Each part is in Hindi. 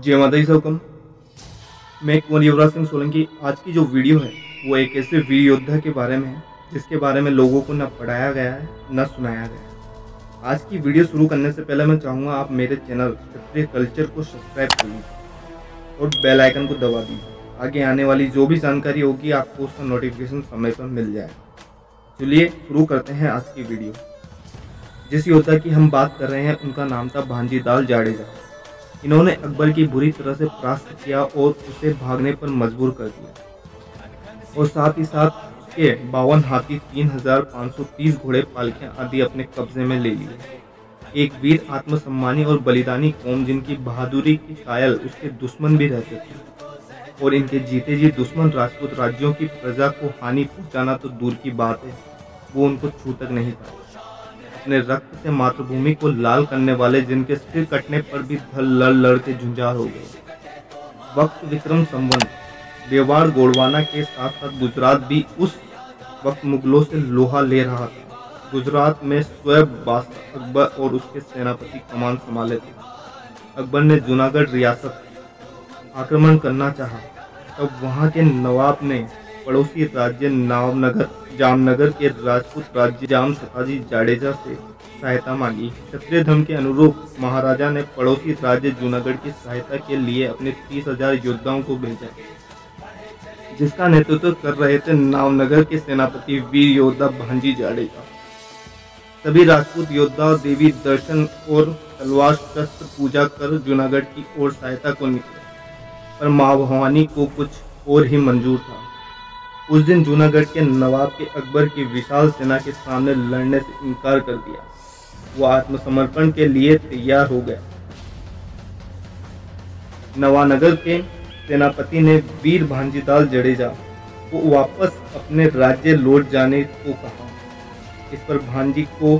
जय माता दी सबको। मैं कुंवर युवराज सिंह सोलंकी। आज की जो वीडियो है वो एक ऐसे वीर योद्धा के बारे में है जिसके बारे में लोगों को न पढ़ाया गया है न सुनाया गया है। आज की वीडियो शुरू करने से पहले मैं चाहूँगा आप मेरे चैनल क्षत्रिय कल्चर को सब्सक्राइब कर लीजिए और बेल आइकन को दबा दीजिए। आगे आने वाली जो भी जानकारी होगी आपको उसका नोटिफिकेशन समय पर मिल जाए। चलिए शुरू करते हैं आज की वीडियो। जिस योद्धा की हम बात कर रहे हैं उनका नाम था भांजीलाल जाडेजा। इन्होंने अकबर की बुरी तरह से परास्त किया और उसे भागने पर मजबूर कर दिया और साथ ही साथ उसके 52 हाथी, 3530 घोड़े, पालकियां आदि अपने कब्जे में ले लिए। एक वीर, आत्मसम्मानी और बलिदानी कौम जिनकी बहादुरी की कायल उसके दुश्मन भी रहते थे और इनके जीते जी दुश्मन राजपूत राज्यों की प्रजा को हानि पहुंचाना तो दूर की बात है, वो उनको छू तक नहीं था। अपने रक्त से मातृभूमि को लाल करने वाले जिनके सिर कटने पर भी धल लड़ लड़ के झुंझार हो गए। वक्त विक्रम संवत देवाड़ गोंडवाना के साथ साथ गुजरात भी उस वक्त मुगलों से लोहा ले रहा था। गुजरात में स्वयं बादशाह अकबर और उसके सेनापति कमान संभाले थे। अकबर ने जूनागढ़ रियासत आक्रमण करना चाहा, तब वहां के नवाब ने पड़ोसी राज्य जामनगर के राजपूत राज्य जाम सताजी जाडेजा से सहायता मांगी। क्षत्रिय धर्म के अनुरूप महाराजा ने पड़ोसी राज्य जूनागढ़ की सहायता के लिए अपने 30,000 योद्धाओं को भेजा, जिसका नेतृत्व कर रहे थे नामनगर के सेनापति वीर योद्धा भांजी जाडेजा। सभी राजपूत योद्धा देवी दर्शन और तलवार शस्त्र पूजा कर जूनागढ़ की ओर सहायता को निकले, पर मां भवानी को कुछ और ही मंजूर था। उस दिन जूनागढ़ के नवाब के अकबर की विशाल सेना के सामने लड़ने से इनकार कर दिया। वो आत्मसमर्पण के लिए तैयार हो गया। नवानगर के सेनापति ने वीर भांजीलाल जाडेजा को वापस अपने राज्य लौट जाने को कहा। इस पर भांजी को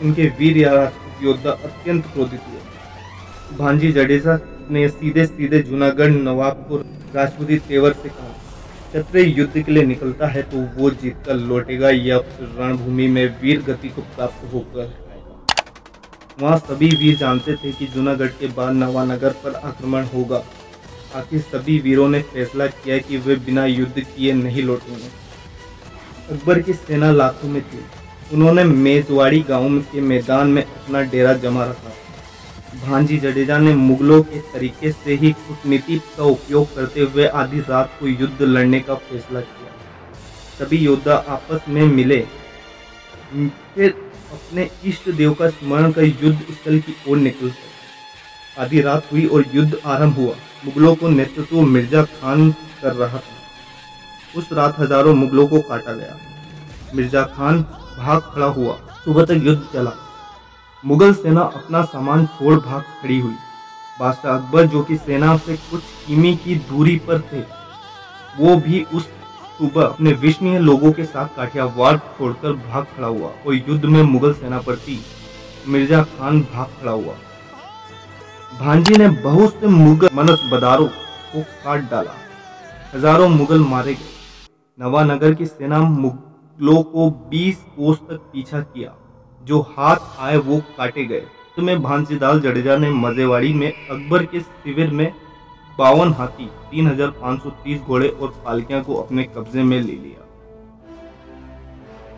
उनके वीर राजपूत योद्धा अत्यंत क्रोधित हुए। भांजी जाडेजा ने सीधे सीधे जूनागढ़ नवाब को राजपूती तेवर से कहा, क्षत्रिय युद्ध के लिए निकलता है तो वो जीतकर लौटेगा या फिर रणभूमि में वीर गति को प्राप्त होकर आएगा। वहाँ सभी वीर जानते थे कि जूनागढ़ के बाद नवानगर पर आक्रमण होगा। आखिर सभी वीरों ने फैसला किया कि वे बिना युद्ध किए नहीं लौटेंगे। अकबर की सेना लाखों में थी। उन्होंने मेजवाड़ी गांव के मैदान में अपना डेरा जमा रखा। भांजी जाडेजा ने मुगलों के तरीके से ही कूटनीति का उपयोग करते हुए आधी रात को युद्ध लड़ने का फैसला किया। सभी योद्धा आपस में मिले, फिर अपने इष्ट देव का स्मरण कर युद्ध स्थल की ओर निकल गए। आधी रात हुई और युद्ध आरंभ हुआ। मुगलों को नेतृत्व मिर्जा खान कर रहा था। उस रात हजारों मुगलों को काटा गया। मिर्जा खान भाग खड़ा हुआ। सुबह तक युद्ध चला। मुगल सेना अपना सामान छोड़ भाग खड़ी हुई। बादशाह अकबर, जो कि सेना से कुछ किमी की दूरी पर थे, वो भी उस सुबह अपने विश्वसनीय लोगों के साथ काठियावाड़ छोड़कर भाग खड़ा हुआ और युद्ध में मुगल सेनापति मिर्जा खान भाग खड़ा हुआ। भांजी ने बहुत से मुगल मनसबदारों को काट डाला। हजारों मुगल मारे गए। नवानगर की सेना मुगलों को 20 कोस तक पीछा किया। जो हाथ आए वो काटे गए। तो में भांजीलाल जाडेजा ने मजेवाड़ी में अकबर के शिविर में 52 हाथी, 3530 घोड़े और पालकियां को अपने कब्जे में ले लिया।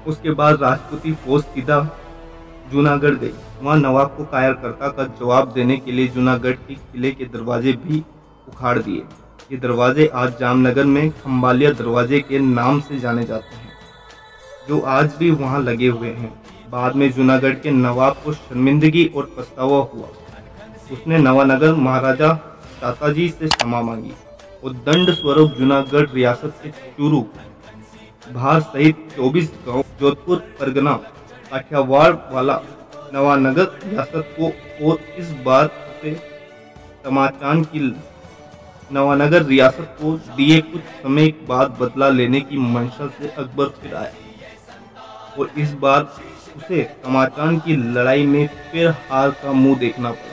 उसके बाद राजपूती फौज सीधा जूनागढ़ गई। वहां नवाब को कायरकर्ता का जवाब देने के लिए जूनागढ़ के किले के दरवाजे भी उखाड़ दिए। ये दरवाजे आज जामनगर में खंबालिया दरवाजे के नाम से जाने जाते हैं, जो आज भी वहां लगे हुए हैं। बाद में जूनागढ़ के नवाब को शर्मिंदगी और पछतावा हुआ। उसने नवानगर महाराजा ताताजी से क्षमा मांगी और दंड स्वरूप जूनागढ़ रियासत से चूरू, भार सहित 24 गांव, जोधपुर परगना, काठियावाड़ वाला नवानगर रियासत को और इस बार उसे समाचान की नवानगर रियासत को दिए। कुछ समय बाद बदला लेने की मंशा से अकबर फिर आया और इस बार उसे समाचान की लड़ाई में फिर हार का मुंह देखना पड़ा।